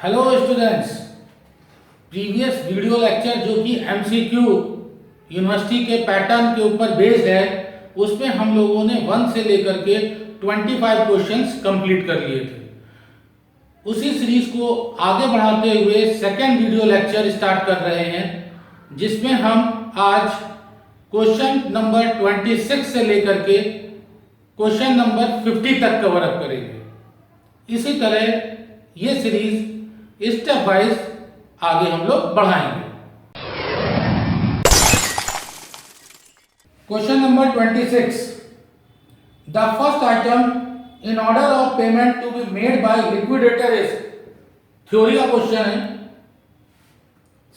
Hello students, previous video lecture जो कि MCQ university के पैटर्न के ऊपर बेस्ड है, उसमें हम लोगों ने 1 से लेकर के 25 क्वेश्चंस कंप्लीट कर लिए थे। उसी सीरीज को आगे बढ़ाते हुए सेकेंड वीडियो लेक्चर स्टार्ट कर रहे हैं, जिसमें हम आज क्वेश्चन नंबर 26 से लेकर के क्वेश्चन नंबर 50 तक कवर अप करेंगे। इसी तरह ये सीरीज स्टेप वाइज आगे हम लोग बढ़ाएंगे। Question number 26, the first item in order of payment to be made by liquidator is, theory का क्वेश्चन है,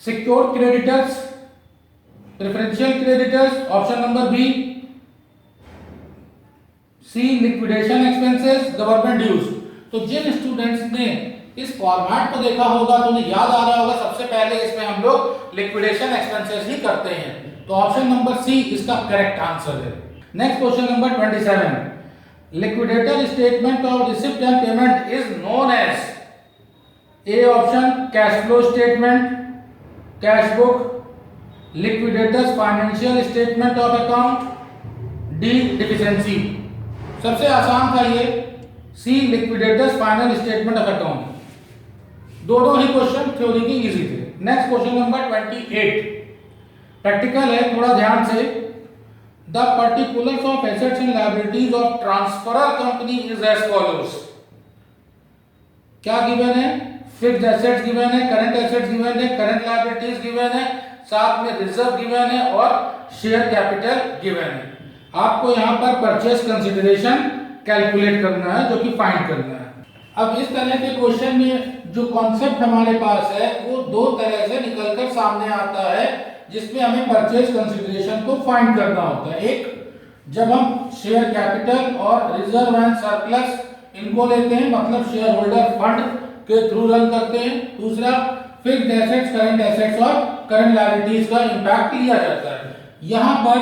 secured creditors, preferential creditors, option number b, c liquidation expenses, government dues. तो जिन students ने इस फॉर्मेट को देखा होगा तो उन्हें याद आ रहा होगा, सबसे पहले इसमें हम लोग लिक्विडेशन एक्सपेंसेस ही करते हैं, तो ऑप्शन नंबर सी इसका करेक्ट आंसर है। Next question number 27, liquidator statement of receipt and payment is known as, a option cash flow statement, cash book, liquidators financial statement of account, d deficiency. सबसे आसान था ये c liquidators final statement of account. दोनों ही question theory के easy थे। Next question number 28, practical है, थोड़ा ध्यान से। The particulars of assets and liabilities of transferor company is as follows. क्या गिवन है? फिक्स्ड एसेट्स गिवन है, करंट एसेट्स गिवन है, करंट लायबिलिटीज गिवन है, साथ में रिजर्व गिवन है और शेयर कैपिटल गिवन है। आपको यहां पर परचेज कंसीडरेशन कैलकुलेट करना है, जो कि फाइंड करना है। अब इस तरह के क्वेश्चन में जो कॉन्सेप्ट हमारे पास है वो दो तरह से निकलकर सामने आता है, जिसमें हमें परचेज कंसीडरेशन को फाइंड करना होता है। एक, जब हम शेयर कैपिटल और रिजर्व एंड सरप्लस इनको लेते हैं, मतलब शेयर होल्डर फंड के थ्रू रन करते हैं। दूसरा, फिक्स्ड एसेट्स, करंट एसेट्स और करंट लायबिलिटीज का इंपैक्ट लिया जाता है। यहाँ पर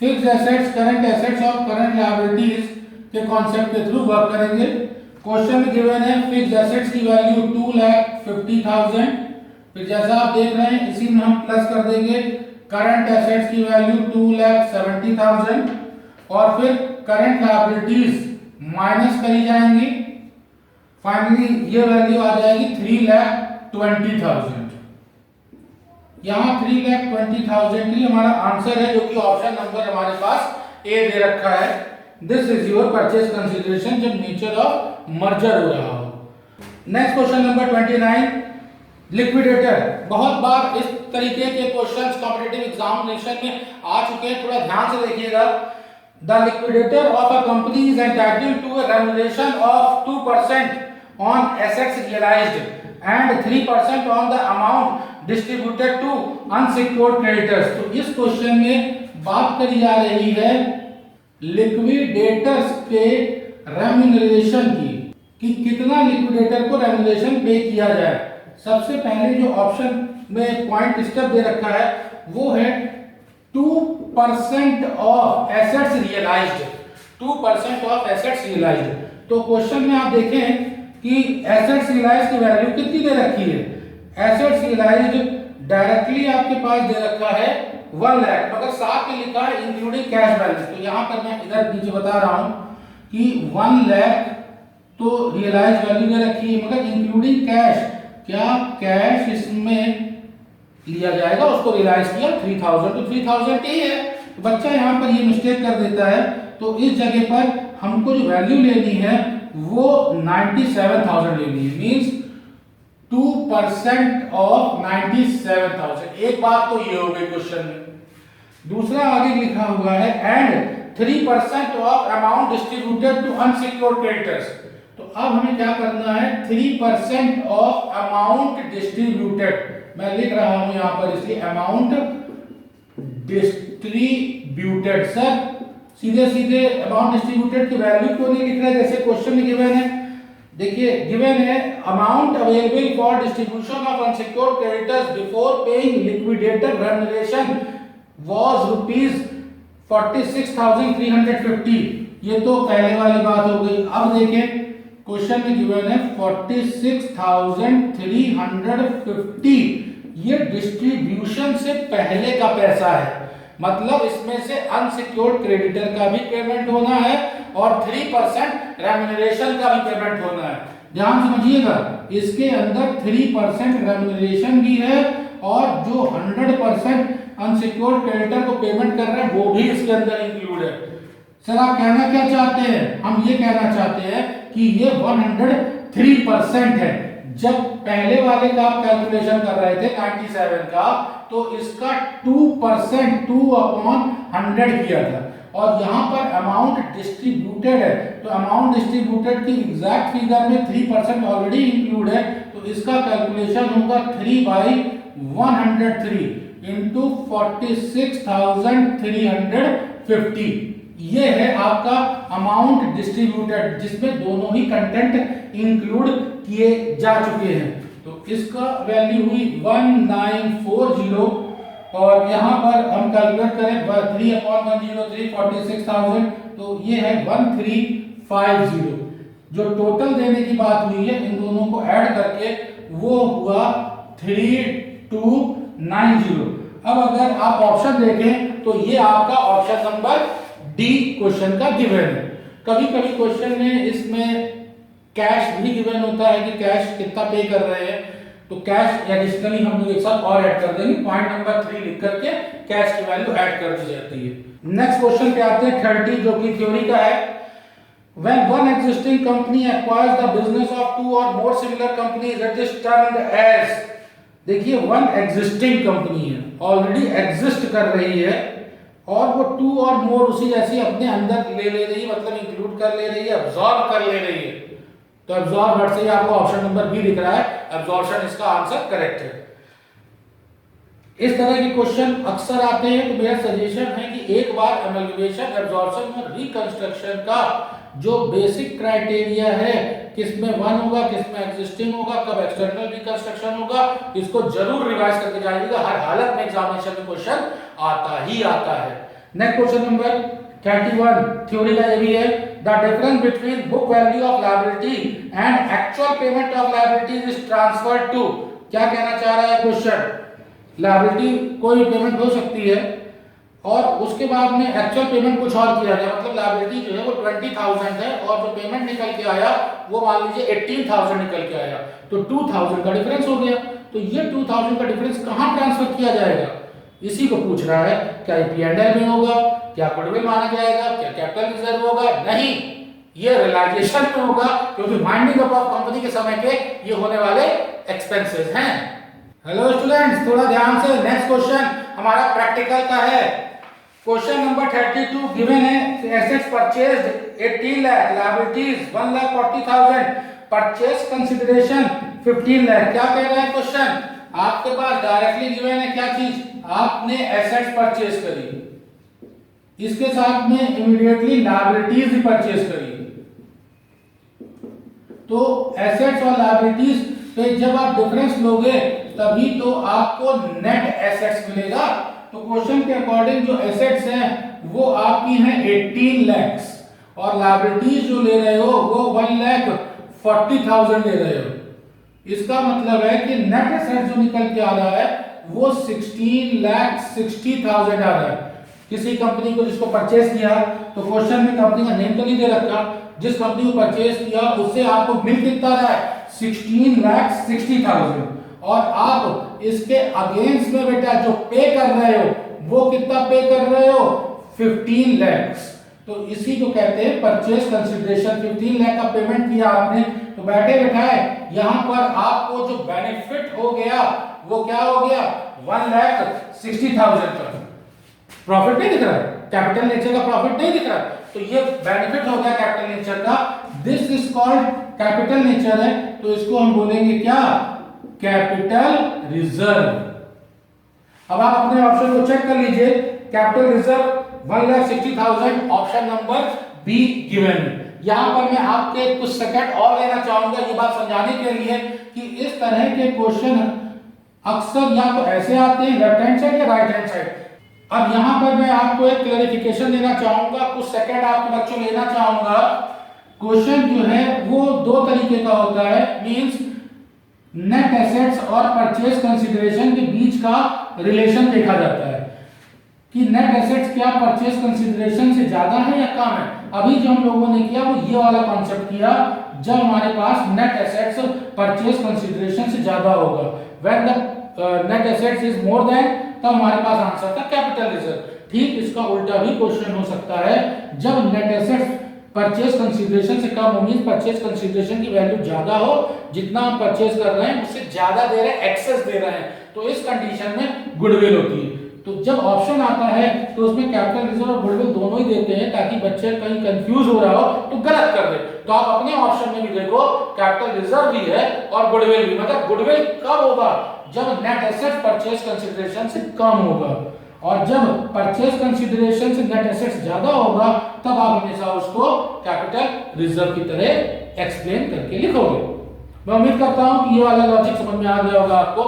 फिक्स्ड एसेट्स, करंट एसेट्स और करंट लायबिलिटीज के कॉन्सेप्ट के थ्रू वर्क करेंगे। क्वेश्चन में गिवन है फिक्स्ड एसेट्स की वैल्यू 2,50,000, फिर जैसा आप देख रहे हैं इसी में हम प्लस कर देंगे करंट एसेट्स की वैल्यू 2,70,000 और फिर करंट लायबिलिटीज माइनस करी जाएंगी। फाइनली ये वैल्यू आ जाएगी 3,20,000। यहाँ 3,20,000 की हमारा आंसर है, जो कि ऑप्शन नंबर हमारे पास ए दे रखा है। This is your purchase consideration जब नेचर ऑफ मर्जर हो रहा हो। Next question number 29, liquidator. बहुत बार इस तरीके के क्वेश्चंस कॉम्पिटिटिव एग्जामिनेशन में आ चुके हैं, थोड़ा ध्यान से देखिएगा। The liquidator of a company is entitled to a remuneration of 2% on assets realised and 3% on the amount distributed to unsecured creditors. तो इस क्वेश्चन में बात करी जा रही है लिक्विडेटर्स के रेम्युनरेशन की, कि कितना लिक्विडेटर को रेम्युनरेशन पे किया जाए। सबसे पहले जो ऑप्शन में पॉइंट स्टेप दे रखा है वो है 2% of assets realised, 2% of assets realised. तो क्वेश्चन में आप देखें कि एसेट्स रियलाइज्ड की वैल्यू कितनी दे रखी है। एसेट्स रियलाइज्ड डायरेक्टली आपके पास दे रखा है 1 लाख, मगर साथ में लिखा है इंक्लूडिंग कैश बैलेंस। तो यहाँ पर मैं इधर नीचे बता रहा हूं कि 1 लाख तो रियलाइज वैल्यू दे रखी है, मगर इंक्लूडिंग कैश, क्या कैश इसमें लिया जाएगा? उसको रियलाइज किया 3,000, तो 3,000 ही है। तो बच्चा यहाँ पर ये मिस्टेक कर देता है, तो इस जगह पर हमको जो वैल्यू लेनी है वो 97,000 लेनी है, मींस 2% ऑफ 97,000। एक बात तो ये हो गई क्वेश्चन में। दूसरा आगे लिखा हुआ है and 3% of amount distributed to unsecured creditors. तो अब हमें क्या करना है? 3% ऑफ अमाउंट डिस्ट्रीब्यूटेड, मैं लिख रहा हूं यहां पर इसलिए अमाउंट डिस्ट्रीब्यूटेड। सर सीधे सीधे अमाउंट डिस्ट्रीब्यूटेड की वैल्यू क्यों नहीं लिख रहे जैसे क्वेश्चन में गिवन है? देखिए गिवन है amount available for distribution of unsecured creditors before paying liquidator remuneration was rupees 46,350। ये तो पहले वाली बात हो गई। अब देखें क्वेश्चन में गिवन है 46,350, ये डिस्ट्रीब्यूशन से पहले का पैसा है, मतलब इसमें से अनसिक्योर्ड क्रेडिटर का भी पेमेंट होना है और 3% रेम्यूनरेशन का भी पेमेंट होना है। ध्यान समझिएगा, इसके अंदर 3% रेम्यूनरेशन भी है और जो 100% अनसिक्योर्ड क्रेडिटर को पेमेंट कर रहे हैं वो भी इसके अंदर इंक्लूड है। सर आप कहना क्या चाहते हैं? हम ये कहना चाहते हैं कि ये 103% है। जब पहले वाले का आप कैलकुलेशन कर रहे थे 97 का, तो इसका 2% 2/100 किया था और यहाँ पर अमाउंट डिस्ट्रीब्यूटेड है, तो अमाउंट डिस्ट्रीब्यूटेड की एग्जैक्ट फिगर में 3% ऑलरेडी इंक्लूड है, तो इसका कैलकुलेशन होगा 3/103 इंटू 46,350। ये है आपका अमाउंट डिस्ट्रीब्यूटेड, जिसमें दोनों ही कंटेंट इंक्लूड किए जा चुके हैं। तो इसका वैल्यू हुई 1940 और यहाँ पर हम कैलकुलेट करें 3/103 46,000, तो ये है 1350। जो टोटल देने की बात हुई है इन दोनों को ऐड करके वो हुआ 3290। अब अगर आप ऑप्शन देखें तो ये आपका ऑप्शन नंबर डी क्वेश्चन का गिवन है। कभी कभी क्वेश्चन में इसमें कैश भी गिवन होता है कि कैश कितना पे कर रहे हैं, तो कैश एडिशनली हम लोग एक साथ और ऐड कर देंगे, पॉइंट नंबर 3 लिख करके कैश की वैल्यू ऐड कर दी जाती है। नेक्स्ट क्वेश्चन पे आते हैं 30, जो कि थ्योरी का है। When one existing company acquires the business of two or more similar companies, it is termed as, देखिए वन एग्जिस्टिंग कंपनी है, ऑलरेडी एग्जिस्ट कर रही है और वो टू और मोर उसी जैसी अपने अंदर ले रही है, मतलब इंक्लूड कर ले रही है, अब्सॉर्ब कर ले रही है। तो अब्सॉर्ब वर्ड से ही आपको ऑप्शन नंबर बी दिख रहा है, अब्सॉर्प्शन इसका आंसर करेक्ट है। इस तरह के क्वेश्चन अक्सर आते हैं, तो मेरा सजेशन है कि एक बार एमलगमेशन, एब्सॉर्प्शन और रिकंस्ट्रक्शन का जो बेसिक क्राइटेरिया है, किसमें वन होगा, किसमें एग्जिस्टिंग होगा, कब एक्सटर्नल रिकंस्ट्रक्शन होगा, इसको जरूर रिवाइज करके जाइएगा। हर हालत में एग्जामिनेशन में क्वेश्चन आता ही आता है। नेक्स्ट क्वेश्चन नंबर 31 थ्योरी का ये भी है। The difference between book value of liability and actual payment of liabilities is transferred to, क्या कहना चाह रहा है क्वेश्चन? लायबिलिटी कोई पेमेंट हो सकती है और उसके बाद में एक्चुअल पेमेंट कुछ और किया गया, मतलब लायबिलिटी जो है वो 20,000 है और जो पेमेंट निकल के आया वो मान लीजिए 18,000 निकल के आया, तो 2,000 का डिफरेंस हो गया। तो ये 2,000 का डिफरेंस कहाँ ट्रांसफर किया जाएगा, इसी को पूछ रहा है। क्या P&L में होगा, क्या गुडविल माना जाएगा, क्या कैपिटल रिजर्व होगा? नहीं, ये रियलाइजेशन में होगा, क्योंकि वाइंडिंग अप ऑफ कंपनी के समय के ये होने वाले एक्सपेंसेस हैं। हेलो स्टूडेंट्स, थोड़ा ध्यान से, नेक्स्ट क्वेश्चन हमारा प्रैक्टिकल का है। क्वेश्चन नंबर 32 गिवन है, assets purchased 18 lakh, liabilities 1,40,000, purchase consideration 15 lakh. क्या कह रहा है क्वेश्चन? आपके पास डायरेक्टली गिवन है क्या चीज, आपने एसेट्स परचेज करी, इसके साथ में इमीडिएटली लायबिलिटीज भी परचेज करी, तो एसेट्स और लायबिलिटीज पे जब आप डिफरेंस लोगे तभी तो आपको नेट एसेट्स मिलेगा। तो क्वेश्चन के अकॉर्डिंग जो एसेट्स हैं वो आपकी हैं 18 लाख और लायबिलिटीज जो ले रहे हो वो 1,40,000 ले रहे हो। इसका मतलब है कि नेट एसेट जो निकल के आ रहा है वो 16,60,000 आ रहा है। किसी कंपनी को जिसको परचेस किया, तो क्वेश्चन में कंपनी का नेम तो नहीं दे रखा, जिस कंपनी को परचेस किया उससे आपको मिल कितना रहा है 16,60,000 और आप इसके अगेंस्ट में बेटा जो पे कर रहे हो वो कितना पे कर रहे हो 15 लाख। तो इसी को कहते हैं परचेस कंसीडरेशन। 15 लाख का पेमेंट किया आपने, तो बैठे बैठाए यहाँ पर आपको जो बेनिफिट हो गया वो क्या हो गया 1,60,000 का। प्रॉफिट नहीं दिख रहा है, कैपिटल नेचर का प्रॉफिट नहीं दिख रहा है, तो ये बेनिफिट हो गया कैपिटल नेचर का। This is called capital nature है, तो इसको हम बोलेंगे क्या, कैपिटल रिजर्व। अब आप अपने ऑप्शन को चेक कर लीजिए, capital reserve 1,60,000 option number be given. यहां पर मैं आपके कुछ सेकंड और लेना चाहूंगा ये बात समझाने के लिए कि इस तरह के क्वेश्चन अक्सर या तो ऐसे आते हैं लेफ्ट हैंड साइड या राइट हैंड साइड। अब यहां पर मैं आपको एक क्लैरिफिकेशन देना चाहूंगा, कुछ सेकंड आपके बच्चों लेना चाहूंगा। क्वेश्चन जो है वो दो तरीके का होता है, मींस नेट एसेट्स और परचेज कंसीडरेशन के बीच का रिलेशन देखा जाता है कि नेट एसेट्स क्या परचेज कंसीडरेशन से ज्यादा है या कम है। अभी जो हम लोगों ने किया वो ये वाला कॉन्सेप्ट किया, जब हमारे पास नेट एसेट्स परचेज कंसीडरेशन से ज्यादा होगा, when the net assets is more than, तब हमारे पास आंसर था कैपिटल रिजर्व। ठीक इसका उल्टा भी क्वेश्चन हो सकता है, जब नेट एसेट्स परचेज कंसीडरेशन से कम हो, मींस परचेज कंसीडरेशन की वैल्यू ज्यादा हो, जितना हम परचेज कर रहे हैं उससे ज्यादा दे रहे हैं, एक्सेस दे रहे हैं, तो इस कंडीशन में गुडविल होती है। तो जब ऑप्शन आता है तो उसमें कैपिटल रिजर्व और गुडविल दोनों ही देते हैं, ताकि बच्चे कहीं कंफ्यूज हो रहा हो तो गलत कर दे। तो आप अपने ऑप्शन में भी देखो कैपिटल रिजर्व भी है और गुडविल भी, मतलब गुडविल कब होगा, जब नेट एसेट परचेज कंसीडरेशन से कम होगा, और जब परचेज कंसीडरेशन से नेट एसेट्स ज्यादा होगा तब आप हमेशा उसको कैपिटल रिजर्व की तरह एक्सप्लेन करके लिखोगे। मैं उम्मीद करता हूं कि ये वाला लॉजिक समझ में आ गया होगा आपको।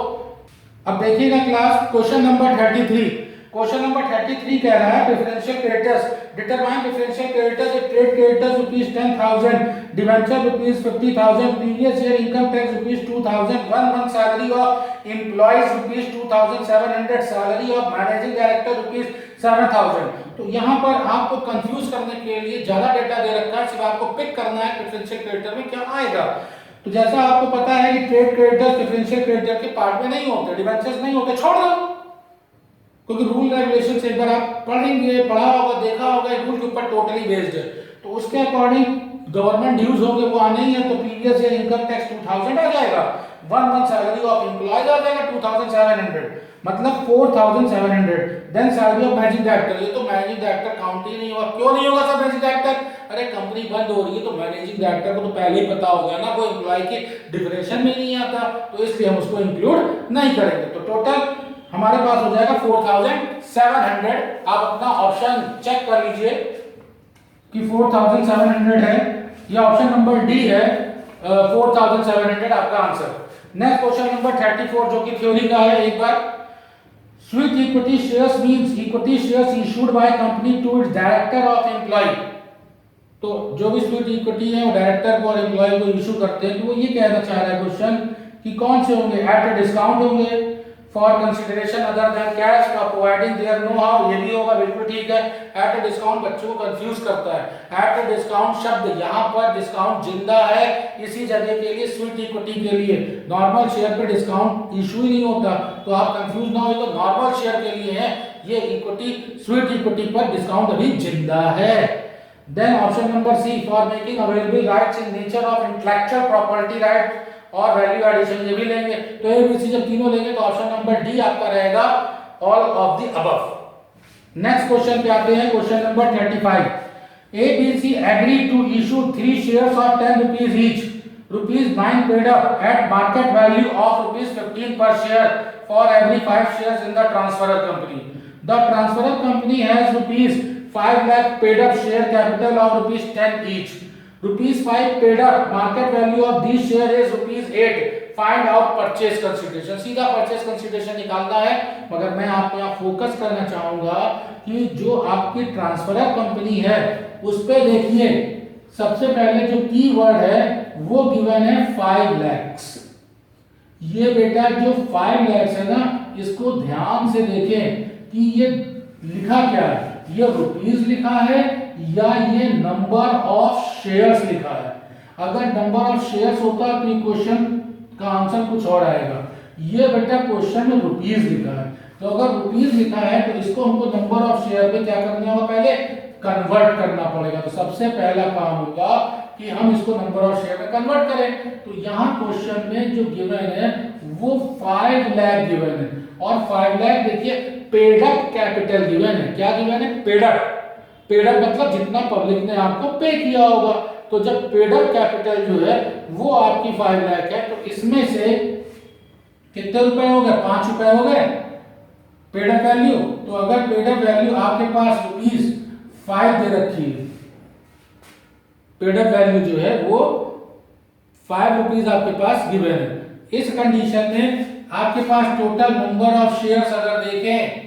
अब देखिएगा class question number 33। Question number 33 कह रहा है differential creditors, determine differential creditors, trade creditors ₹10,000, debenture ₹50,000, previous year income tax ₹2,000, 1 month salary of employees ₹2,700, salary of managing director ₹7,000। तो यहाँ पर आपको कंफ्यूज करने के लिए ज्यादा डेटा दे रखा है, सिर्फ आपको पिक करना है डिफरेंशियल क्रेडिटर में क्या आएगा। तो जैसा आपको पता है कि ट्रेड क्रेडिटर्स डिफरेंशियल क्रेडिटर के पार्ट में नहीं होते, डिबेंचर्स नहीं होते, छोड़ दो, क्योंकि रूल रेगुलेशन से एक बार आप पढ़ेंगे, पढ़ा होगा, देखा होगा, रूल के ऊपर टोटली बेस्ड है, तो उसके अकॉर्डिंग गवर्नमेंट ड्यूज होंगे वो आने ही है। तो प्रीवियस ईयर इनकम टैक्स 2000 आ जाएगा, 1 मंथ सैलरी ऑफ एम्प्लॉयज आ जाएगा 2700, मतलब 4700, then salary of managing director, ये तो मैनेजिंग डायरेक्टर काउंट ही नहीं होगा। क्यों नहीं होगा सर मैनेजिंग डायरेक्टर, अरे कंपनी बंद हो रही है तो मैनेजिंग डायरेक्टर को तो पहले ही पता हो गया ना, कोई एम्प्लॉय के डिफरेंशियल में नहीं आता, तो इसलिए हम उसको इंक्लूड नहीं करेंगे। तो टोटल हमारे पास हो जाएगा 4700। आप अपना ऑप्शन चेक कर लीजिए कि 4700 है, ये ऑप्शन नंबर डी है, 4700 आपका आंसर। नेक्स्ट क्वेश्चन नंबर 34 जो कि थ्योरी का है, एक बार sweet equity shares means equity shares issued by company to its director of employ. तो जो भी स्वीट इक्विटी है वो डायरेक्टर को और एम्प्लॉय को इशू करते हैं, तो वो ये कहना चाह रहा है क्वेश्चन कि कौन से होंगे, एट अ डिस्काउंट होंगे, for consideration other than cash, for providing their know how, ये भी होगा, बिल्कुल ठीक है। एट अ डिस्काउंट बच्चों को कंफ्यूज करता है। एट अ डिस्काउंट शब्द यहाँ पर डिस्काउंट जिंदा है, इसी जगह के लिए स्वीट इक्विटी के लिए, नॉर्मल शेयर पे डिस्काउंट इशू ही नहीं होता, तो आप कंफ्यूज ना हो, तो नॉर्मल शेयर के लिए है, ये इक्विटी स्वीट इक्विटी पर डिस्काउंट अभी जिंदा है। Then option number C, for making available rights in nature of intellectual property right और वैल्यू एडिशन, ये भी लेंगे। तो एबीसी जब तीनों लेंगे तो ऑप्शन नंबर डी आपका रहेगा all of the above. Next question पे आते हैं, question number 35। ABC agreed to issue 3 shares of 10 rupees each, ₹9 paid up at market value of ₹15 per share for every 5 shares in the transferor company. The transferor company has ₹5 lakh paid up share capital of ₹10 each. ₹5 paid up, market value of these share is ₹8. Find out purchase consideration. सीधा purchase consideration निकालना है, मगर मैं आपको यहाँ focus करना चाहूंगा कि जो आपकी ट्रांसफरर कंपनी है उस पे देखिए, सबसे पहले जो की वर्ड है वो गिवन है 5 lakhs। ये बेटा जो 5 lakhs है ना, इसको ध्यान से देखें कि ये लिखा क्या है, ये रुपीस लिखा है या ये नंबर ऑफ शेयर्स लिखा है। अगर नंबर ऑफ शेयर्स होता तो ये क्वेश्चन का आंसर कुछ और आएगा। ये बेटा क्वेश्चन में रुपीस लिखा है, तो अगर रुपीस लिखा है तो इसको हमको नंबर ऑफ शेयर पे क्या करना होगा, पहले कन्वर्ट करना पड़ेगा। तो सबसे पहला काम होगा कि हम इसको नंबर ऑफ शेयर में कन्वर्ट करें। तो यहाँ क्वेश्चन में जो गिवन है वो 5 लाख गिवन है, और 5 लाख देखिए पेड अप कैपिटल गिवन है। क्या गिवन है, पेड अप। पेड अप मतलब जितना पब्लिक ने आपको पे किया होगा। तो जब पेड अप कैपिटल जो है वो आपकी 5 लाख है, तो इसमें से कितने रुपए हो गए, 5 रुपए हो गए पेड अप वैल्यू। तो अगर पेड अप वैल्यू आपके पास ₹5 दे रखी है, पेड अप वैल्यू जो है वो ₹5 आपके पास गिवन है, इस कंडीशन में आपके पास टोटल नंबर ऑफ शेयर्स अगर देखें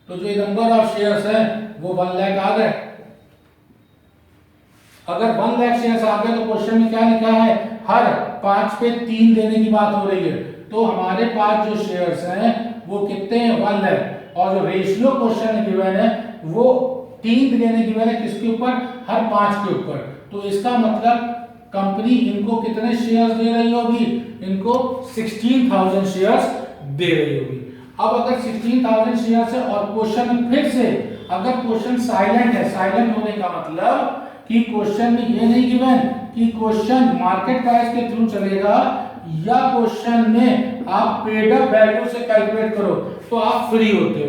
तो जो नंबर ऑफ शेयर्स है वो 1 लाख आ गए। अगर 1 लाख शेयर्स आ गए तो क्वेश्चन में क्या लिखा है, हर 5 पे 3 देने की बात हो रही है। तो हमारे पास जो शेयर्स हैं वो कितने हैं, 1 लाख, और जो रेशियो क्वेश्चन में गिवन है वो 3 देने गिवन है किसके ऊपर, हर 5 के ऊपर। तो इसका मतलब कंपनी इनको कितने शेयर्स दे रही होगी, इनको 16,000 शेयर्स दे रही होगी। अब अगर 16,000 शेयर्स है और क्वेश्चन में फिर से अगर क्वेश्चन साइलेंट है, साइलेंट होने का मतलब कि क्वेश्चन में ये नहीं गिवन कि क्वेश्चन मार्केट प्राइस के थ्रू चलेगा या क्वेश्चन में आप पेड अप वैल्यू से कैलकुलेट करो तो आप फ्री होते हो,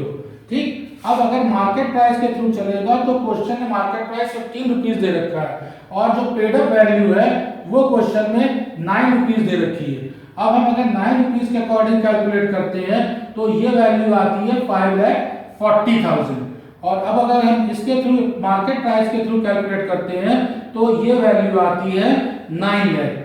ठीक। अब अगर मार्केट प्राइस के थ्रू चलेगा तो क्वेश्चन में मार्केट प्राइस 15 रुपीस दे रखा है और जो पेड अप वैल्यू है वो क्वेश्चन में 9 रुपीस दे रखी है। अब हम अगर 9 रुपीस के अकॉर्डिंग कैलकुलेट करते हैं तो ये वैल्यू आती है 5,40,000, और अब अगर हम इसके थ्रू मार्केट प्राइस के थ्रू कैलकुलेट करते हैं तो ये वैल्यू आती है 9 लाख।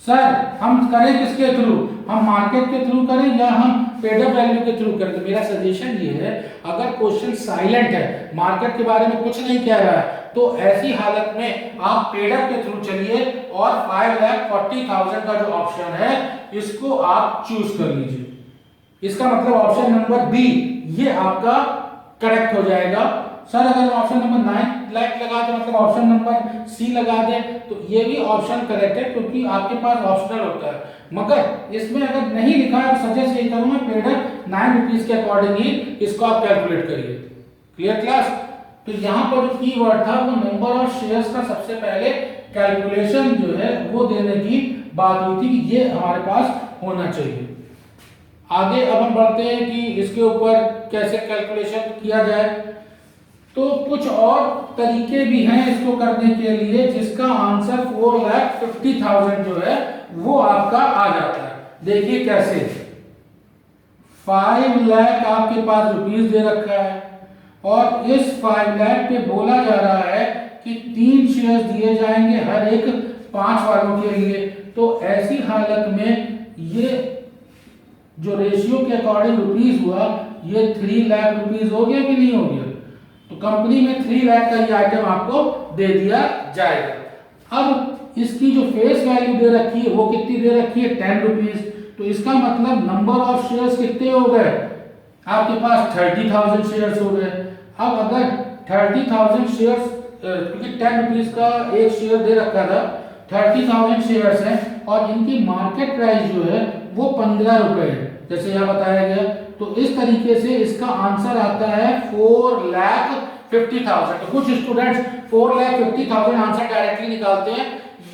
सर हम करें किसके थ्रू, हम मार्केट के थ्रू करें या हम पेड अप वैल्यू के थ्रू करें? तो मेरा सजेशन ये है, अगर क्वेश्चन साइलेंट है, मार्केट के बारे में कुछ नहीं कह रहा है, तो ऐसी हालत में आप पेड अप के थ्रू चलिए और 5,40,000 का जो ऑप्शन है इसको आप चूज कर लीजिए। इसका मतलब ऑप्शन नंबर बी ये आपका करेक्ट हो जाएगा। सर अगर ऑप्शन नंबर 9 लाख लगा दे मतलब ऑप्शन नंबर सी लगा दे तो ये भी ऑप्शन करेक्ट है क्योंकि आपके पास ऑप्शनल होता है, मगर इसमें अगर नहीं लिखा है तो सजेस्ट यही करूंगा पेड अप 9 रुपीस के अकॉर्डिंग ही इसको आप कैलकुलेट करिए। Clear class? तो यहाँ पर जो कीवर्ड था वो नंबर ऑफ शेयर्स का सबसे पहले कैलकुलेशन जो है वो देने की बात हुई थी कि ये हमारे पास होना चाहिए। आगे अब हम बढ़ते हैं कि इसके ऊपर कैसे कैलकुलेशन किया जाए। तो कुछ और तरीके भी हैं इसको करने के लिए जिसका आंसर 4,50,000 जो है वो आपका आ जाता है। देखिए कैसे, 5 लाख आपके पास रुपीस दे रखा है और इस 5 लाख पे बोला जा रहा है कि 3 शेयर दिए जाएंगे हर एक 5 वालों के लिए। तो ऐसी हालत में ये जो रेशियो के अकॉर्डिंग रुपीस हुआ ये 3 लाख रुपीस हो गया कि नहीं हो गया? तो कंपनी में 3 लाख का ये आइटम आपको दे दिया जाएगा। अब इसकी जो फेस वैल्यू दे रखी है वो कितनी दे रखी है, 10 रुपीस। तो इसका मतलब नंबर ऑफ शेयर्स कितने हो गए, आपके पास 30,000 शेयर्स हो गए। अब अगर 30,000 शेयर्स क्योंकि 10 रुपीस का एक शेयर दे रखा था, 30,000 शेयर्स हैं और इनकी मार्केट प्राइस जो है वो 15 रुपए है जैसे यहाँ बताया गया। तो इस तरीके से इसका आंसर आता है 4,50,000। तो कुछ स्टूडेंट्स 4,50,000 आंसर डायरेक्टली निकालते हैं,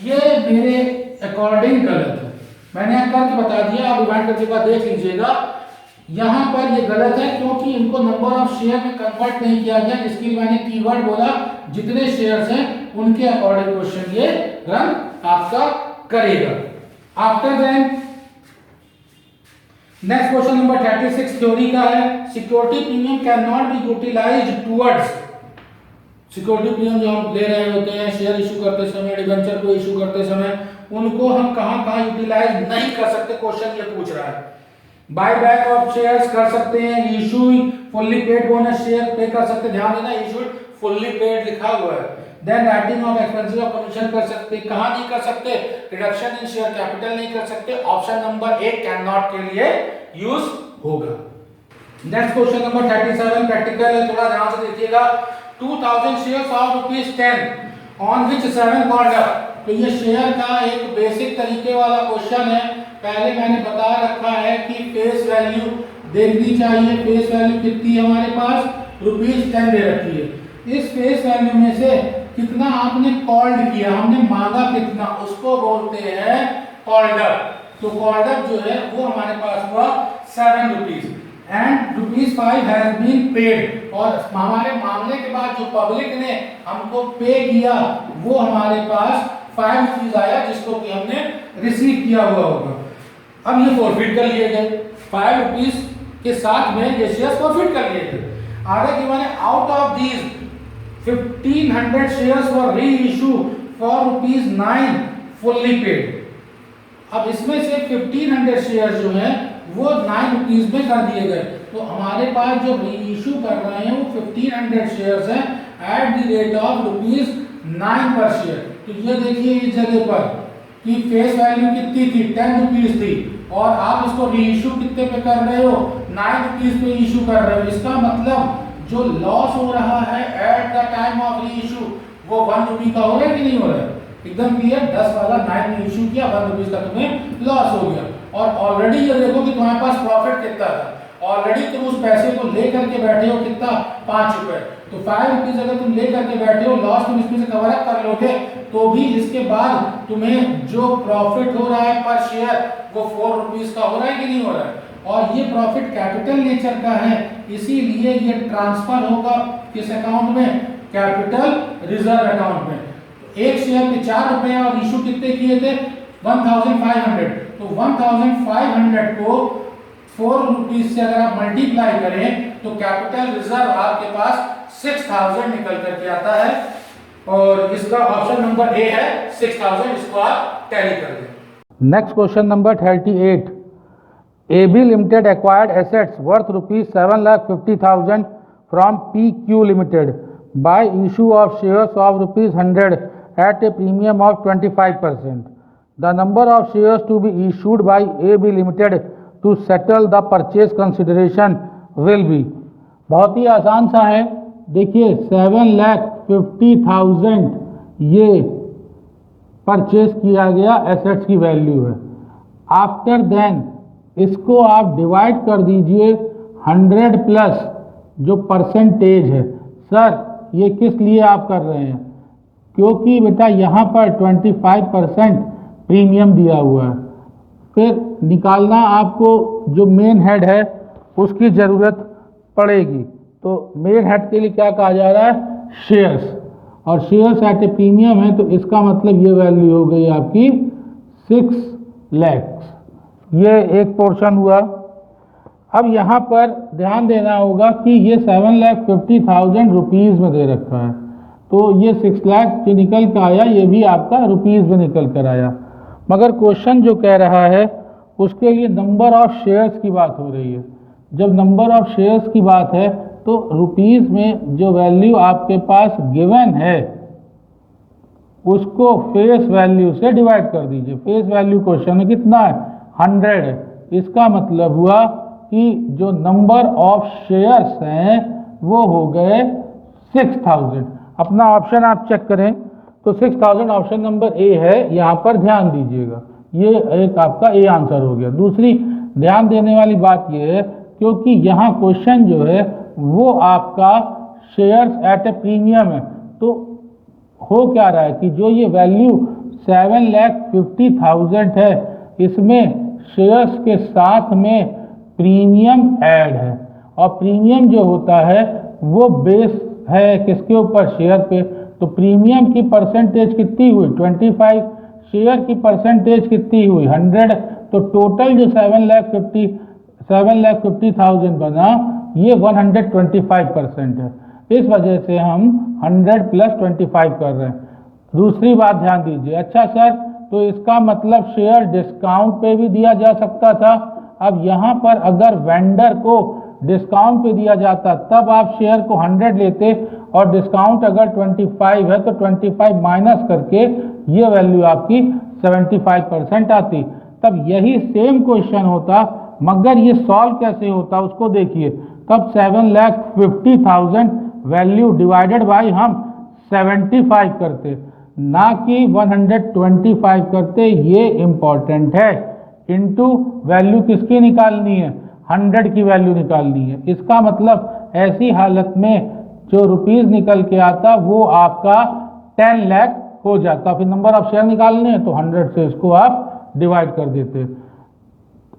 ये मेरे अकॉर्डिंग गलत है। मैंने यहाँ करके बता दिया, आप रिवाइंड करके बाद देख लीजिएगा। यहाँ पर ये गलत है क्योंकि इनको नंबर ऑफ शेयर में कन्वर्ट नहीं किया गया, जिसके लिए मैंने कीवर्ड बोला जितने शेयर्स हैं उनके अकॉर्डिंग क्वेश्चन ये रन आपका करेगा। After then next question number 36 theory का है। Security premium can not be utilized towards, security premium जो हम ले रहे होते हैं शेयर इशू करते समय, डिबेंचर को इशू करते समय, उनको हम कहां यूटिलाइज नहीं कर सकते, क्वेश्चन ये पूछ रहा है। बाय बैक ऑफ शेयर्स कर सकते हैं, issue fully paid bonus share पे कर सकते हैं, ध्यान देना इशू फुल्ली पेड लिखा हुआ है। Then writing off expenses of commission कर सकते, कहां नहीं कर सकते, रिडक्शन इन शेयर कैपिटल नहीं कर सकते। ऑप्शन नंबर 1 कैन नॉट के लिए यूज होगा। नेक्स्ट क्वेश्चन नंबर 37 प्रैक्टिकल है, थोड़ा ध्यान से देखिएगा। 2000 shares of ₹10 on which 7 called up. तो ये शेयर का एक बेसिक तरीके वाला क्वेश्चन है। पहले मैंने बता रखा है कि फेस वैल्यू देखनी चाहिए। फेस वैल्यू कितनी है हमारे पास, ₹10 दे रखी है। इस फेस वैल्यू में से कितना आपने कॉल्ड किया, हमने मांगा कितना, उसको बोलते हैं कॉल्ड अप। तो कॉल्ड अप जो है वो हमारे पास हुआ 7 rupees and ₹5 has been paid. और हमारे मांगने के बाद जो पब्लिक ने हमको पे किया वो हमारे पास 5 रुपीस आया, जिसको कि हमने रिसीव किया हुआ होगा। अब ये फॉरफिट कर लिए गए, 5 रुपीस के साथ में ये शेयर फॉरफिट कर लिए गए। आगे की माने out of these 1500 shares were reissued for ₹9 fully paid। अब इसमें से 1500 शेयर जो है वो 9 रुपीस में कर दिए गए। तो हमारे पास जो रीइश्यू कर रहे हैं वो 1500 शेयर्स हैं एट द रेट ऑफ ₹9 पर शेयर। तो ये देखिए इस जगह पर कि फेस वैल्यू कितनी थी, 10 रुपीज थी, और आप इसको रीइश्यू कितने पे कर रहे हो, 9 रुपीज पे इशू कर रहे हो। इसका मतलब जो लॉस हो रहा है at the time of reissue वो 1 रुपी का हो रहा है कि नहीं हो रहा है? एकदम क्लियर। 10 वाला 9 में इशू किया, 1 रुपीज का तुम्हें लॉस हो गया। और ऑलरेडी ये देखो कि तुम्हारे पास प्रॉफिट कितना था, ऑलरेडी तुम उस पैसे को लेकर के बैठे हो कितना, 5 रुपए। तो 5 रुपीज अगर तुम लेकर के बैठे हो, लॉस तुम इसमें से कवर अप कर लोगे, तो भी इसके बाद तुम्हें जो प्रॉफिट हो रहा है पर शेयर वो 4 रुपीज का हो रहा है कि नहीं हो रहा है? और ये प्रॉफिट कैपिटल नेचर का है, इसीलिए ये ट्रांसफर होगा किस अकाउंट में, कैपिटल रिजर्व अकाउंट में। एक शेयर के 4 रुपए और इशू कितने किए थे, 1500। तो 1500 को 4 रुपीज से अगर आप मल्टीप्लाई करें तो कैपिटल रिजर्व आपके पास 6000 निकल करके आता है। और इसका ऑप्शन नंबर ए है 6000, इसको आप टैली कर दें। Next question number 38। AB Limited acquired assets worth ₹7,50,000 from PQ Limited by issue of shares of ₹100 at a premium of 25%. The number of shares to be issued by AB Limited to settle the purchase consideration will be। बहुत ही आसान सा है, देखिए 7,50,000 ये purchase किया गया assets की value है। आफ्टर देन इसको आप डिवाइड कर दीजिए 100 प्लस जो परसेंटेज है। सर ये किस लिए आप कर रहे हैं? क्योंकि बेटा यहाँ पर 25% प्रीमियम दिया हुआ है। फिर निकालना आपको जो मेन हेड है उसकी ज़रूरत पड़ेगी। तो मेन हेड के लिए क्या कहा जा रहा है, शेयर्स, और शेयर्स एट ए प्रीमियम है, तो इसका मतलब ये वैल्यू हो गई आपकी 6 लाख। ये एक पोर्शन हुआ। अब यहाँ पर ध्यान देना होगा कि ये 7,50,000 रुपीज़ में दे रखा है, तो ये 6 लाख जो निकल कर आया ये भी आपका रुपीज़ में निकल कर आया। मगर क्वेश्चन जो कह रहा है उसके लिए नंबर ऑफ शेयर्स की बात हो रही है। जब नंबर ऑफ शेयर्स की बात है तो रुपीज़ में जो वैल्यू आपके पास गिवन है उसको फेस वैल्यू से डिवाइड कर दीजिए। फेस वैल्यू क्वेश्चन में कितना है, 100 है। इसका मतलब हुआ कि जो नंबर ऑफ शेयर्स हैं वो हो गए 6000। अपना ऑप्शन आप चेक करें तो 6000 ऑप्शन नंबर ए है, यहाँ पर ध्यान दीजिएगा। ये एक आपका ए आंसर हो गया। दूसरी ध्यान देने वाली बात ये है क्योंकि यहाँ क्वेश्चन जो है वो आपका शेयर्स एट ए प्रीमियम है, तो हो क्या रहा है कि जो ये वैल्यू 7,50,000 है इसमें शेयर्स के साथ में प्रीमियम ऐड है, और प्रीमियम जो होता है वो बेस है किसके ऊपर, शेयर पे। तो प्रीमियम की परसेंटेज कितनी हुई, 25। शेयर की परसेंटेज कितनी हुई, 100। तो टोटल जो 7,50,000 बना ये 125% है। इस वजह से हम 100 प्लस 25 कर रहे हैं। दूसरी बात ध्यान दीजिए। अच्छा सर, तो इसका मतलब शेयर डिस्काउंट पे भी दिया जा सकता था। अब यहाँ पर अगर वेंडर को डिस्काउंट पे दिया जाता तब आप शेयर को 100 लेते, और डिस्काउंट अगर 25 है तो 25 माइनस करके ये वैल्यू आपकी 75% आती। तब यही सेम क्वेश्चन होता, मगर ये सॉल्व कैसे होता उसको देखिए। तब 7,50,000 वैल्यू डिवाइडेड बाई हम 75 करते, ना कि 125 करते। ये इम्पॉर्टेंट है। इनटू वैल्यू किसकी निकालनी है, 100 की वैल्यू निकालनी है। इसका मतलब ऐसी हालत में जो रुपीस निकल के आता वो आपका 10 लाख हो जाता। फिर नंबर ऑफ शेयर निकालने हैं तो 100 से इसको आप डिवाइड कर देते।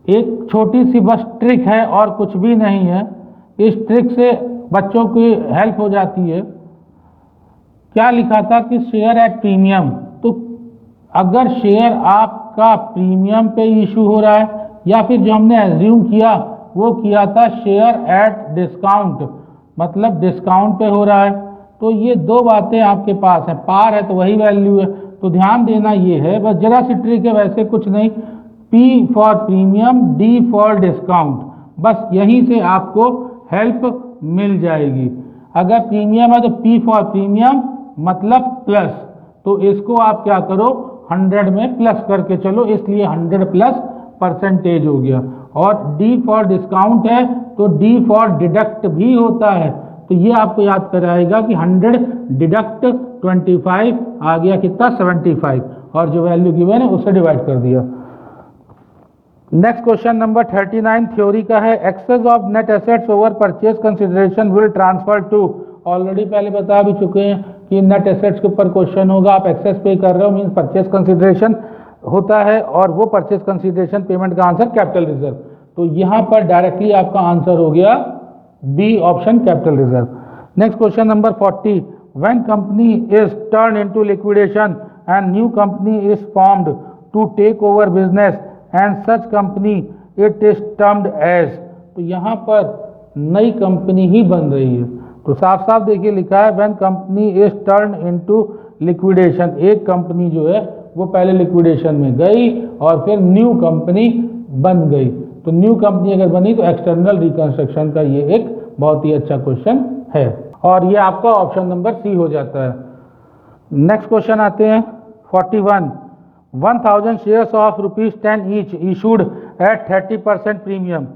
एक छोटी सी बस ट्रिक है और कुछ भी नहीं है। इस ट्रिक से बच्चों की हेल्प हो जाती है। क्या लिखा था कि शेयर एट प्रीमियम, तो अगर शेयर आपका प्रीमियम पे इशू हो रहा है, या फिर जो हमने एज्यूम किया वो किया था शेयर एट डिस्काउंट, मतलब डिस्काउंट पे हो रहा है, तो ये दो बातें आपके पास हैं। पार है तो वही वैल्यू है। तो ध्यान देना ये है, बस जरा सी ट्रिक है, वैसे कुछ नहीं। P for premium, D for discount, बस यहीं से आपको हेल्प मिल जाएगी। अगर प्रीमियम है तो P फॉर प्रीमियम मतलब प्लस, तो इसको आप क्या करो 100 में प्लस करके चलो, इसलिए 100 प्लस परसेंटेज हो गया। और डी फॉर डिस्काउंट है तो डी फॉर डिडक्ट भी होता है, तो ये आपको याद कराएगा कि 100 डिडक्ट 25 आ गया कितना 75, और जो वैल्यू गिवन है उससे डिवाइड कर दिया। नेक्स्ट क्वेश्चन नंबर 39 थ्योरी का है, excess of net assets over purchase consideration will transfer to. Already पहले बता भी चुके हैं कि नेट एसेट्स के ऊपर क्वेश्चन होगा, आप एक्सेस पे कर रहे हो मीन परचेज कंसिडरेशन होता है, और वो परचेज कंसिडरेशन पेमेंट का आंसर कैपिटल रिजर्व। तो यहां पर डायरेक्टली आपका आंसर हो गया B option capital reserve. Next question number 40, when company is turn into liquidation and new company is formed to take over business and such company it is termed as. तो यहाँ पर नई company ही बन रही है, तो साफ साफ देखिए लिखा है when company is turn into liquidation, एक कंपनी जो है वो पहले लिक्विडेशन में गई और फिर न्यू कंपनी बन गई। तो न्यू कंपनी अगर बनी तो एक्सटर्नल रिकंस्ट्रक्शन का ये एक बहुत ही अच्छा क्वेश्चन है, और ये आपका ऑप्शन नंबर सी हो जाता है। नेक्स्ट क्वेश्चन आते हैं 41, 1000 shares of ₹10 each issued at 30% premium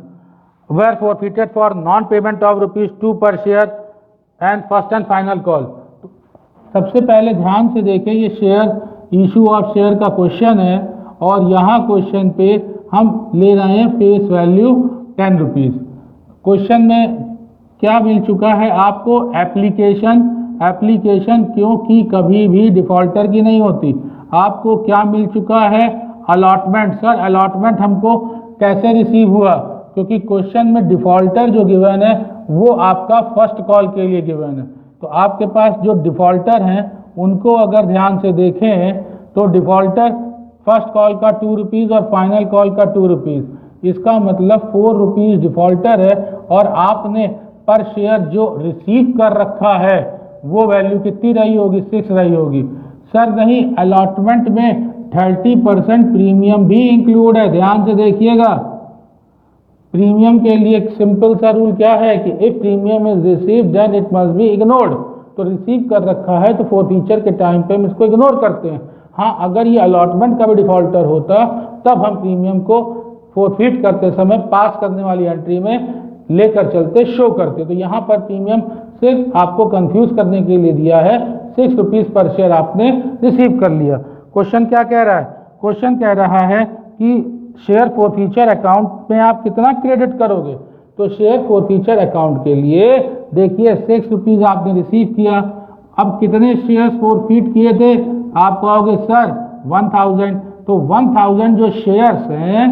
were forfeited for non-payment of ₹2 per share and first and final call। सबसे पहले ध्यान से देखें, ये शेयर इशू ऑफ शेयर का क्वेश्चन है, और यहाँ क्वेश्चन पे हम ले रहे हैं फेस वैल्यू 10 रुपीज़। क्वेश्चन में क्या मिल चुका है आपको, एप्लीकेशन क्योंकि कभी भी डिफॉल्टर की नहीं होती। आपको क्या मिल चुका है, अलॉटमेंट। सर अलॉटमेंट हमको कैसे रिसीव हुआ, क्योंकि क्वेश्चन में डिफॉल्टर जो गिवन है वो आपका फर्स्ट कॉल के लिए गिवन है। तो आपके पास जो डिफॉल्टर हैं उनको अगर ध्यान से देखें तो डिफॉल्टर फर्स्ट कॉल का 2 रुपीज़ और फाइनल कॉल का 2 रुपीज़, इसका मतलब 4 रुपीज़ डिफॉल्टर है, और आपने पर शेयर जो रिसीव कर रखा है वो वैल्यू कितनी रही होगी, 6 रही होगी। सर नहीं, अलॉटमेंट में 30% प्रीमियम भी इंक्लूड है, ध्यान से देखिएगा। प्रीमियम के लिए एक सिंपल सा रूल क्या है कि if premium is received then it must be ignored. तो रिसीव कर रखा है तो फॉरफीचर के टाइम पे हम इसको इग्नोर करते हैं। हाँ, अगर ये अलॉटमेंट का भी डिफॉल्टर होता तब हम प्रीमियम को फॉरफीट करते समय पास करने वाली एंट्री में लेकर चलते, शो करते। तो यहाँ पर प्रीमियम सिर्फ आपको कंफ्यूज करने के लिए दिया है, 6 रुपीज़ पर शेयर आपने रिसीव कर लिया। क्वेश्चन क्या कह रहा है, क्वेश्चन कह रहा है कि शेयर फॉरफीचर अकाउंट में आप कितना क्रेडिट करोगे। तो शेयर फॉरफीचर अकाउंट के लिए देखिए 6 रुपीज़ आपने रिसीव किया, अब कितने शेयर्स फॉरफीट किए थे, आप कहोगे सर 1000। तो 1000 जो शेयर्स हैं,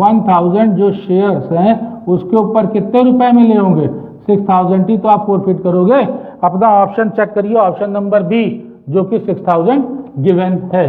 1000 जो शेयर्स हैं उसके ऊपर कितने रुपए मिले होंगे, 6000 ही तो आप फॉरफीट करोगे। अपना ऑप्शन चेक करिए, ऑप्शन नंबर बी जो कि 6000 गिवन है।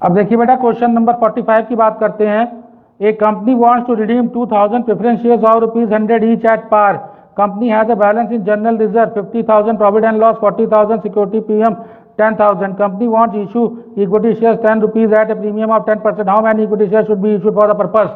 अब देखिए बेटा क्वेश्चन नंबर 45 की बात करते हैं। A company wants to redeem 2000 preference shares of ₹100 each at par. Company has a balance in general reserve 50,000, profit and loss 40,000, security premium 10,000. Company wants issue equity shares ₹10 at a premium of 10%. How many equity share should be issued for the purpose?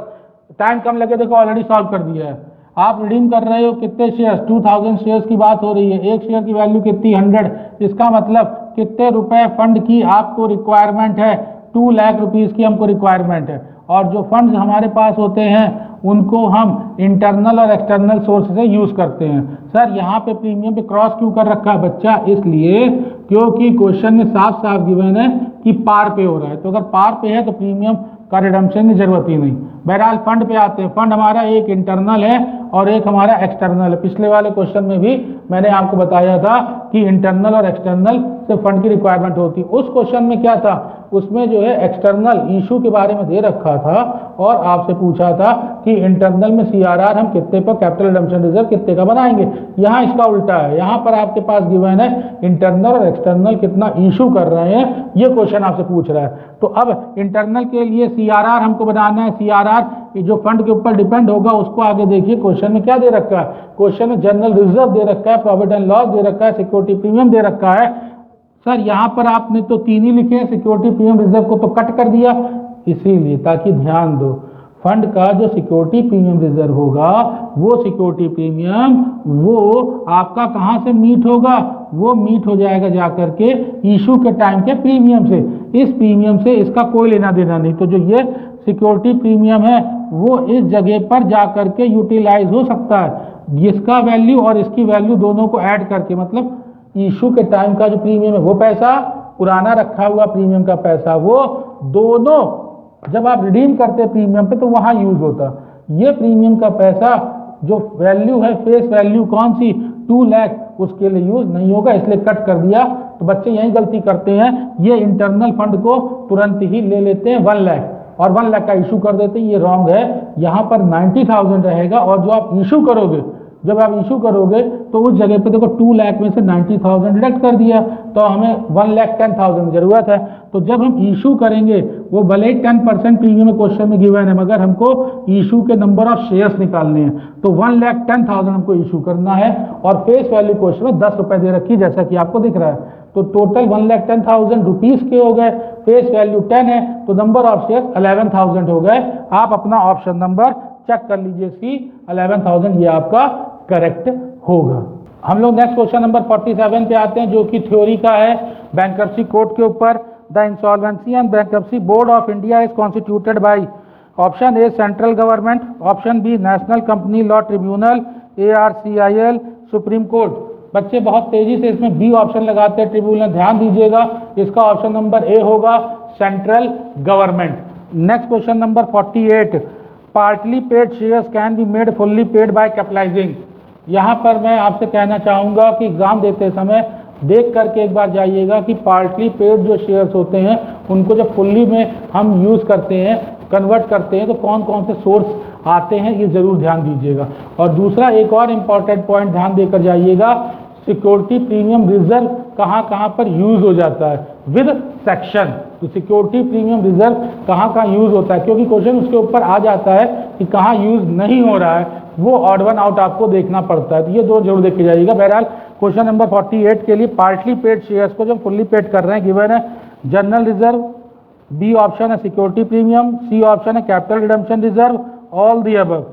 Time कम लगे, देखो already solve कर दिया है। आप redeem कर रहे हो कितने शेयर्स? 2000 शेयर्स की बात हो रही है। एक शेयर की वैल्यू कितनी? 100। इसका मतलब कितने रुपए फंड की आपको रिक्वायरमेंट है? 2 लाख रुपीस की हमको रिक्वायरमेंट है। और जो फंड्स हमारे पास होते हैं उनको हम इंटरनल और एक्सटर्नल सोर्स से यूज करते हैं। सर यहाँ पे प्रीमियम पे क्रॉस क्यों कर रखा है बच्चा? इसलिए क्योंकि क्वेश्चन में साफ साफ गिवन है कि पार पे हो रहा है। तो अगर पार पे है तो प्रीमियम का रिडम्पशन की जरूरत ही नहीं। बहरहाल फंड पे आते हैं। फंड हमारा एक इंटरनल है और एक हमारा एक्सटर्नल है। पिछले वाले क्वेश्चन में भी मैंने आपको बताया था कि इंटरनल और एक्सटर्नल से फंड की रिक्वायरमेंट होती। उस क्वेश्चन में क्या था? उसमें जो है एक्सटर्नल इशू के बारे में दे रखा था और आपसे पूछा था कि इंटरनल में सीआरआर हम कितने पर, कैपिटल रिडम्पशन रिजर्व कितने का बनाएंगे। यहाँ इसका उल्टा है। यहाँ पर आपके पास गिवन है इंटरनल और एक्सटर्नल कितना इशू कर रहे हैं, ये क्वेश्चन आपसे पूछ रहा है। तो अब इंटरनल के लिए सीआरआर हमको बनाना है। सीआरआर जो फंड के ऊपर डिपेंड होगा उसको आगे देखिए क्वेश्चन में क्या दे रखा है। क्वेश्चन में जनरल रिजर्व दे रखा है, प्रॉफिट एंड लॉस दे रखा है, सिक्योरिटी प्रीमियम दे रखा है। सर यहाँ पर आपने तो 3 ही लिखे हैं, सिक्योरिटी प्रीमियम रिजर्व को तो कट कर दिया, इसीलिए ताकि ध्यान दो फंड का जो सिक्योरिटी प्रीमियम रिजर्व होगा वो सिक्योरिटी प्रीमियम वो आपका कहाँ से मीट होगा? वो मीट हो जाएगा जाकर के इशू के टाइम के प्रीमियम से। इस प्रीमियम से इसका कोई लेना देना नहीं। तो जो ये सिक्योरिटी प्रीमियम है वो इस जगह पर जाकर के यूटिलाइज हो सकता है। इसका वैल्यू और इसकी वैल्यू दोनों को ऐड करके, मतलब इशू के टाइम का जो प्रीमियम है वो पैसा, पुराना रखा हुआ प्रीमियम का पैसा, वो दोनों जब आप रिडीम करते हैं प्रीमियम पे तो वहां यूज होता। ये प्रीमियम का पैसा जो वैल्यू है, फेस वैल्यू कौन सी? 2 लाख, उसके लिए यूज नहीं होगा, इसलिए कट कर दिया। तो बच्चे यही गलती करते हैं, ये इंटरनल फंड को तुरंत ही ले लेते हैं 1 लाख और 1 लाख का इशू कर देते हैं। ये रॉन्ग है। यहाँ पर 90,000 रहेगा और जो आप इशू करोगे, जब आप इशू करोगे तो उस जगह पे देखो 2 लाख में से 90,000 डिडक्ट कर दिया, तो हमें 1,10,000 की जरूरत है। तो जब हम इशू करेंगे, वो भले ही 10% प्रीमियम में क्वेश्चन में गिवन है, मगर हमको इशू के नंबर ऑफ शेयर्स निकालने हैं। तो 1,10,000 हमको इशू करना है और फेस वैल्यू क्वेश्चन में 10 रुपए दे रखी, जैसा कि आपको दिख रहा है। तो टोटल 1,10,000 रुपीज के हो गए, फेस वैल्यू 10 है, तो नंबर ऑफ शेयर्स 11,000 हो गए। आप अपना ऑप्शन नंबर चेक कर लीजिए, सी 11,000 ये आपका करेक्ट होगा। हम लोग नेक्स्ट क्वेश्चन नंबर 47 पे आते हैं, जो कि थ्योरी का है बैंक्रप्सी कोड के ऊपर। The insolvency and bankruptcy board of India is constituted by option A central government, option B national company law tribunal, ARCIL, supreme court. बच्चे बहुत तेजी से इसमें बी ऑप्शन लगाते हैं, ट्रिब्यूनल। ध्यान दीजिएगा, इसका ऑप्शन नंबर ए होगा central government. Next question number 48, partly paid shares can be made fully paid by capitalising. यहाँ पर मैं आपसे कहना चाहूँगा कि एग्जाम देते समय देख करके एक बार जाइएगा कि पार्टली पेड जो शेयर्स होते हैं उनको जब फुल्ली में हम यूज़ करते हैं, कन्वर्ट करते हैं, तो कौन कौन से सोर्स आते हैं ये जरूर ध्यान दीजिएगा। और दूसरा एक और इम्पॉर्टेंट पॉइंट ध्यान देकर जाइएगा, सिक्योरिटी प्रीमियम रिजर्व कहाँ कहाँ पर यूज हो जाता है विद सेक्शन। तो सिक्योरिटी प्रीमियम रिजर्व कहाँ कहाँ यूज होता है, क्योंकि क्वेश्चन उसके ऊपर आ जाता है कि कहाँ यूज नहीं हो रहा है, वो ऑड वन आउट आपको देखना पड़ता है। तो ये दो जरूर देखे जाइएगा। बहरहाल क्वेश्चन नंबर 48 के लिए पार्टली पेड शेयर्स को जब फुल्ली पेड कर रहे हैं, गिवन है जनरल रिजर्व, बी ऑप्शन है सिक्योरिटी प्रीमियम, सी ऑप्शन है capital redemption reserve, all the above.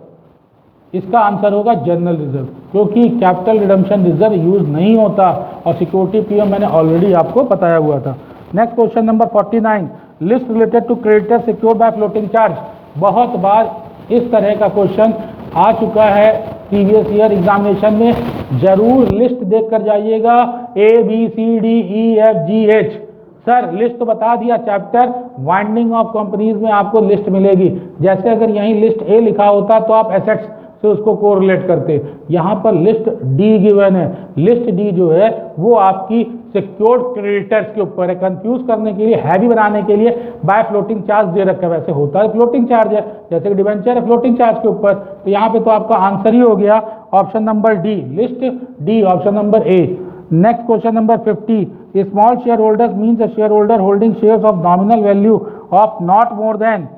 इसका आंसर होगा जनरल रिजर्व, क्योंकि कैपिटल रिडम्पशन रिजर्व यूज नहीं होता और सिक्योरिटी प्रीमियम मैंने ऑलरेडी आपको बताया हुआ था। Next question number 49, list related to creditor secured by floating charge. बहुत बार इस तरह का क्वेश्चन आ चुका है प्रीवियस ईयर एग्जामिनेशन में, जरूर लिस्ट देख कर जाइएगा, ABCDEFGH। सर लिस्ट तो बता दिया, चैप्टर वाइंडिंग ऑफ कंपनीज में आपको लिस्ट मिलेगी। जैसे अगर यहीं लिस्ट ए लिखा होता तो आप एसेट्स से उसको कोरिलेट करते, यहाँ पर लिस्ट डी गिवन है। लिस्ट डी जो है वो आपकी सिक्योर्ड क्रेडिटर्स के ऊपर है। कंफ्यूज करने के लिए, हैवी बनाने के लिए बाय फ्लोटिंग चार्ज दे रखा है, वैसे होता है फ्लोटिंग चार्ज है, जैसे कि डिवेंचर है फ्लोटिंग चार्ज के ऊपर। तो यहाँ पे तो आपका आंसर ही हो गया option number D, list D, option number A. Next question number 50, small share holders means a share holder holding shares of nominal value of not more than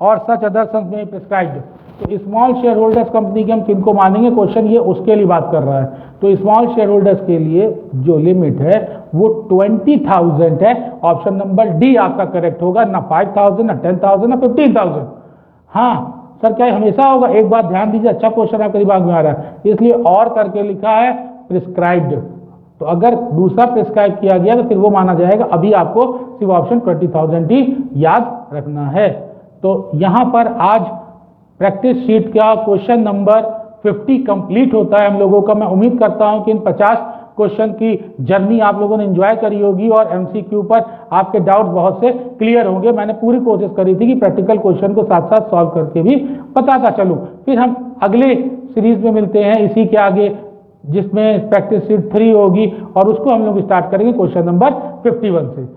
और सच अदर सम्स में prescribed. तो small share holders company के हम किनको मानेंगे, question ये उसके लिए बात कर रहा है। तो स्मॉल शेयर होल्डर्स के लिए जो लिमिट है वो 20,000 है। ऑप्शन नंबर डी आपका करेक्ट होगा, ना 5,000 ना 10,000 ना 15,000। हाँ सर क्या हमेशा होगा? एक बात ध्यान दीजिए, अच्छा क्वेश्चन आपके दिमाग में आ रहा है, इसलिए और करके लिखा है प्रिस्क्राइब्ड। तो अगर दूसरा प्रिस्क्राइब किया गया तो फिर वो माना जाएगा। अभी आपको सिर्फ ऑप्शन 20,000 ही याद रखना है। तो यहां पर आज प्रैक्टिस शीट का क्वेश्चन नंबर 50 कंप्लीट होता है हम लोगों का। मैं उम्मीद करता हूं कि इन 50 क्वेश्चन की जर्नी आप लोगों ने एंजॉय करी होगी और एमसीक्यू पर आपके डाउट बहुत से क्लियर होंगे। मैंने पूरी कोशिश करी थी कि प्रैक्टिकल क्वेश्चन को साथ साथ सॉल्व करके भी बताता चलूं। फिर हम अगले सीरीज में मिलते हैं इसी के आगे, जिसमें प्रैक्टिस शीट 3 होगी और उसको हम लोग स्टार्ट करेंगे क्वेश्चन नंबर 51 से।